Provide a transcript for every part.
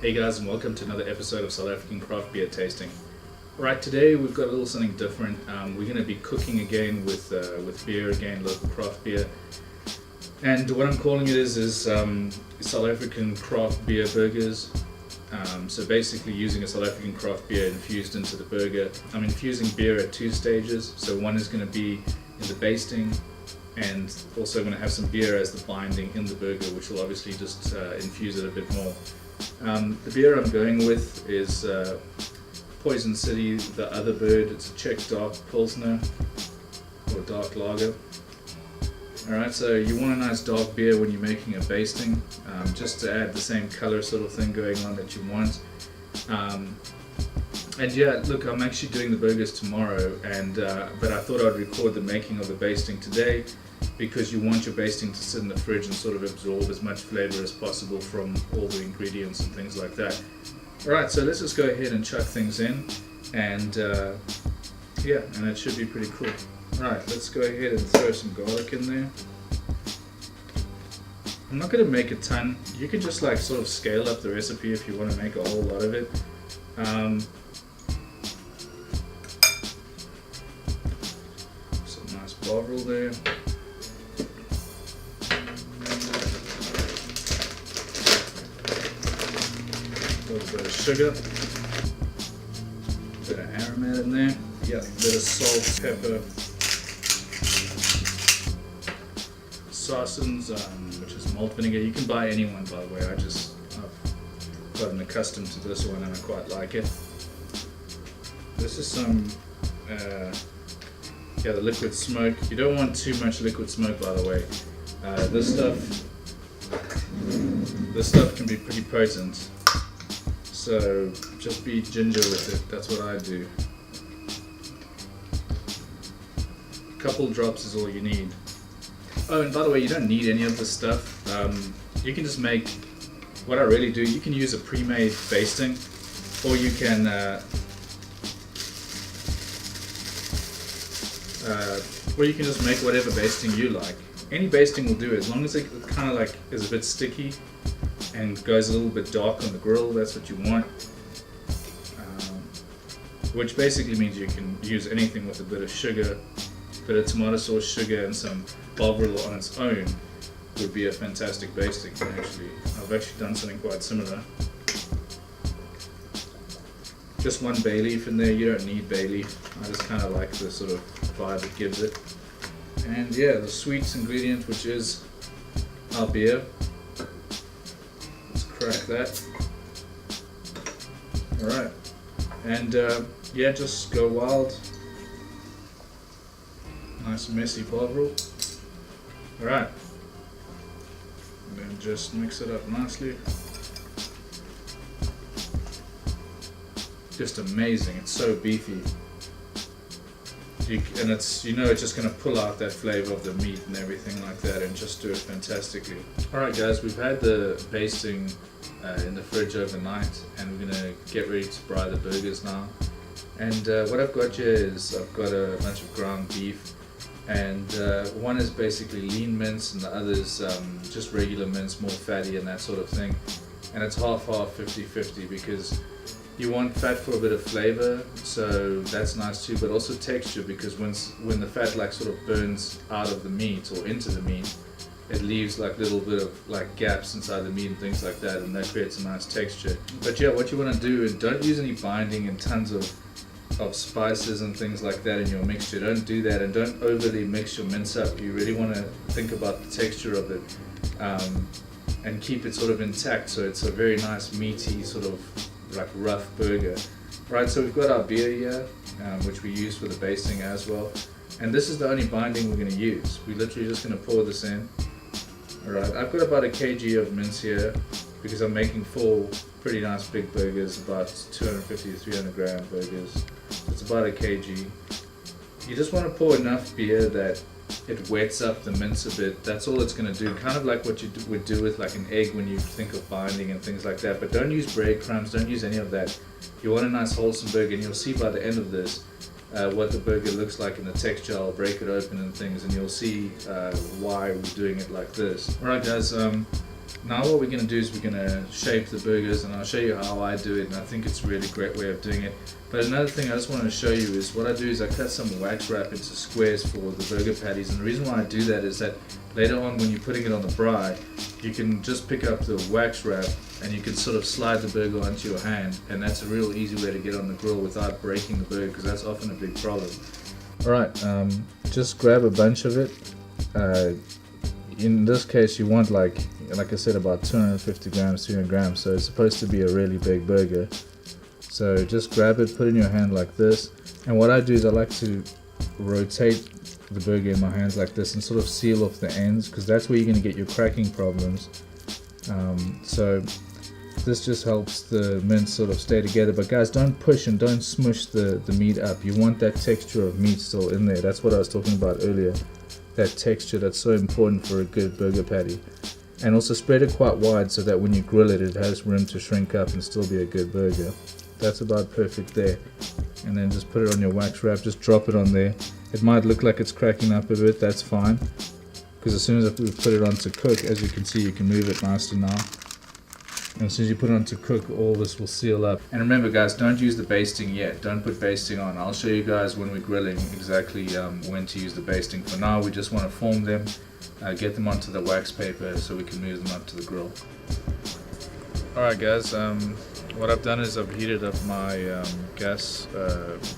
Hey guys, and welcome to another episode of South African Craft Beer Tasting. Right, today we've got a little something different. We're going to be cooking again with beer, again, local craft beer. And what I'm calling it is South African Craft Beer Burgers. So basically using a South African craft beer infused into the burger. I'm infusing beer at two stages. So one is going to be in the basting, and also going to have some beer as the binding in the burger, which will obviously just infuse it a bit more. The beer I'm going with is Poison City, the Other Bird. It's a Czech dark Pilsner or dark lager. Alright, so you want a nice dark beer when you're making a basting, just to add the same color sort of thing going on that you want. And yeah, look, I'm actually doing the burgers tomorrow, but I thought I'd record the making of the basting today, because you want your basting to sit in the fridge and sort of absorb as much flavor as possible from all the ingredients and things like that. Alright, so let's just go ahead and chuck things in, and yeah, and it should be pretty cool. Alright, let's go ahead and throw some garlic in there. I'm not going to make a ton. You can just like sort of scale up the recipe if you want to make a whole lot of it. Some nice Bovril there. A little bit of sugar, a bit of aromat in there, yeah, a bit of salt, pepper, Sarsens, which is malt vinegar. You can buy any one, by the way. I've gotten accustomed to this one and I quite like it. This is some, the liquid smoke. You don't want too much liquid smoke, by the way. This stuff can be pretty potent. So just be ginger with it, that's what I do. A couple drops is all you need. Oh, and by the way, you don't need any of this stuff. You can just make, what I really do, you can use a pre-made basting, or you can just make whatever basting you like. Any basting will do, as long as it kind of like is a bit sticky and goes a little bit dark on the grill. That's what you want, which basically means you can use anything with a bit of sugar, a bit of tomato sauce, sugar, and some Bovril on its own would be a fantastic basting. Actually, I've actually done something quite similar. Just one bay leaf in there. You don't need bay leaf. I just kind of like the sort of vibe it gives it. And yeah, the sweets ingredient, which is our beer. Crack that. Alright, and yeah, just go wild. Nice messy Bovril. Alright, and then just mix it up nicely. Just amazing, it's so beefy. And it's, it's just going to pull out that flavor of the meat and everything like that, and just do it fantastically. Alright guys, we've had the basting in the fridge overnight, and we're going to get ready to fry the burgers now. And what I've got here is I've got a bunch of ground beef, and one is basically lean mince and the other is just regular mince, more fatty and that sort of thing. And it's half-half, 50-50, because you want fat for a bit of flavor, so that's nice too, but also texture, because when the fat like sort of burns out of the meat or into the meat, it leaves like little bit of like gaps inside the meat and things like that, and that creates a nice texture. But yeah, what you want to do is don't use any binding and tons of spices and things like that in your mixture. Don't do that, and don't overly mix your mince up. You really want to think about the texture of it, and keep it sort of intact, so it's a very nice meaty sort of like rough burger. Right, so we've got our beer here, which we use for the basting as well, and this is the only binding we're going to use. We're literally just going to pour this in. Alright, I've got about a kg of mince here, because I'm making 4 pretty nice big burgers, about 250 to 300 gram burgers. It's about a kg. You just want to pour enough beer that it wets up the mince a bit. That's all it's going to do, kind of like what you would do with like an egg when you think of binding and things like that. But don't use breadcrumbs, don't use any of that. You want a nice wholesome burger, and you'll see by the end of this what the burger looks like in the texture. I'll break it open and things, and you'll see why we're doing it like this. Alright guys, Now what we're going to do is we're going to shape the burgers, and I'll show you how I do it, and I think it's a really great way of doing it. But another thing I just want to show you is what I do is I cut some wax wrap into squares for the burger patties, and the reason why I do that is that later on when you're putting it on the braai, you can just pick up the wax wrap and you can sort of slide the burger onto your hand, and that's a real easy way to get on the grill without breaking the burger, because that's often a big problem. Alright, just grab a bunch of it. In this case you want like I said, about 250 grams, 300 grams, so it's supposed to be a really big burger. So just grab it, put it in your hand like this, and what I do is I like to rotate the burger in my hands like this and sort of seal off the ends, because that's where you're going to get your cracking problems. So this just helps the mince sort of stay together, but guys, don't push and don't smush the meat up. You want that texture of meat still in there. That's what I was talking about earlier, that texture that's so important for a good burger patty. And also spread it quite wide so that when you grill it, it has room to shrink up and still be a good burger. That's about perfect there. And then just put it on your wax wrap, just drop it on there. It might look like it's cracking up a bit, that's fine, because as soon as we put it on to cook, as you can see, you can move it nicely now. And as soon as you put it on to cook, all this will seal up. And remember guys, don't use the basting yet. Don't put basting on. I'll show you guys when we're grilling exactly when to use the basting. For now, we just want to form them, get them onto the wax paper so we can move them up to the grill. Alright guys, what I've done is I've heated up my gas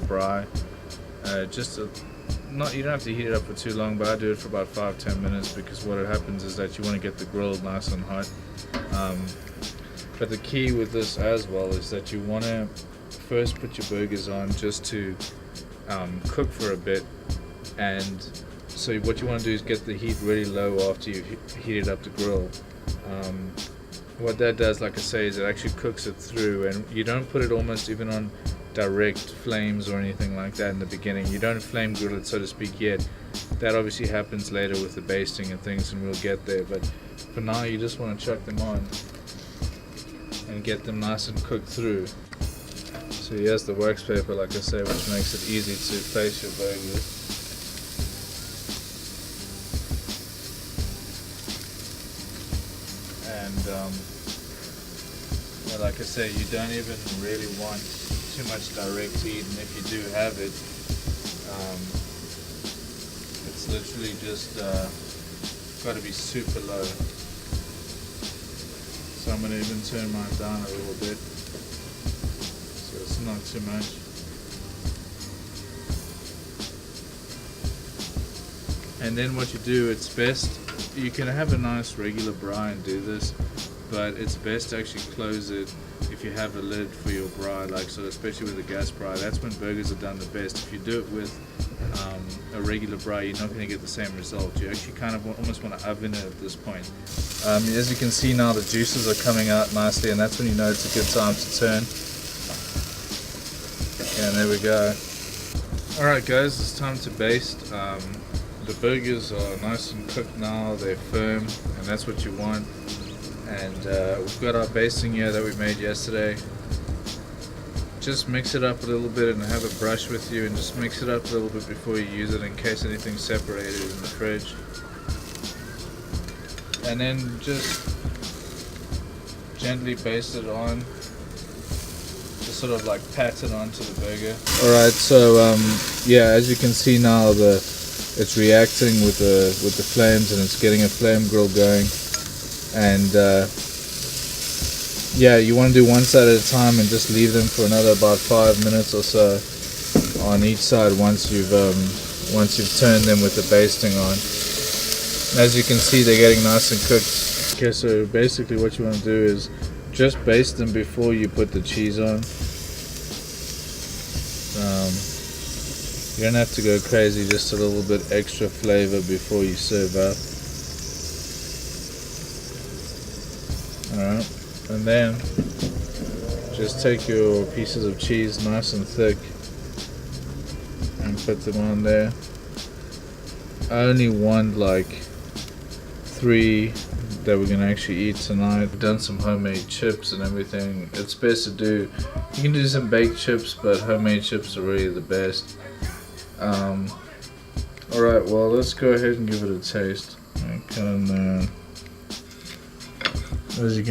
braai. You don't have to heat it up for too long, but I do it for about 5-10 minutes, because what happens is that you want to get the grill nice and hot. But the key with this as well is that you want to first put your burgers on just to cook for a bit, and so what you want to do is get the heat really low after you've heated up the grill. What that does, like I say, is it actually cooks it through, and you don't put it almost even on direct flames or anything like that in the beginning. You don't flame grill it, so to speak, yet. That obviously happens later with the basting and things, and we'll get there, but for now you just want to chuck them on and get them nice and cooked through. So here's the wax paper, like I say, which makes it easy to place your burgers. And like I say, you don't even really want too much direct heat, and if you do have it, it's literally just got to be super low. So I'm going to even turn mine down a little bit, so it's not too much. And then what you do, it's best, you can have a nice regular braai and do this, but it's best to actually close it if you have a lid for your braai, like so, especially with a gas braai. That's when burgers are done the best. If you do it with a regular braai, you're not going to get the same result. You actually kind of almost want to oven it at this point. As you can see now, the juices are coming out nicely, and that's when you know it's a good time to turn. And there we go. Alright guys, it's time to baste. The burgers are nice and cooked now, they're firm, and that's what you want. And we've got our basting here that we made yesterday. Just mix it up a little bit and have a brush with you, and just mix it up a little bit before you use it in case anything's separated in the fridge. And then just gently baste it on, just sort of like pat it onto the burger. Alright, so yeah, as you can see now, it's reacting with the flames, and it's getting a flame grill going. And yeah, you want to do one side at a time and just leave them for another about 5 minutes or so on each side once you've turned them with the basting on. And as you can see, they're getting nice and cooked. Okay, so basically what you want to do is just baste them before you put the cheese on. You don't have to go crazy, just a little bit extra flavor before you serve up. Alright, and then just take your pieces of cheese nice and thick and put them on there. I only want like 3 that we're gonna actually eat tonight. I've done some homemade chips and everything. It's best to do, you can do some baked chips, but homemade chips are really the best. Alright, well, let's go ahead and give it a taste. Cut in there. As you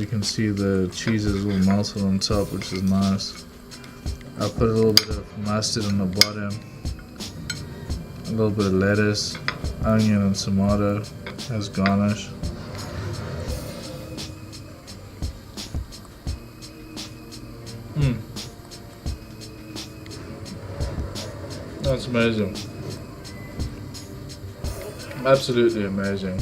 can see, the cheese is all melted on top, which is nice. I put a little bit of mustard on the bottom, a little bit of lettuce, onion and tomato as garnish. That's amazing. Absolutely amazing.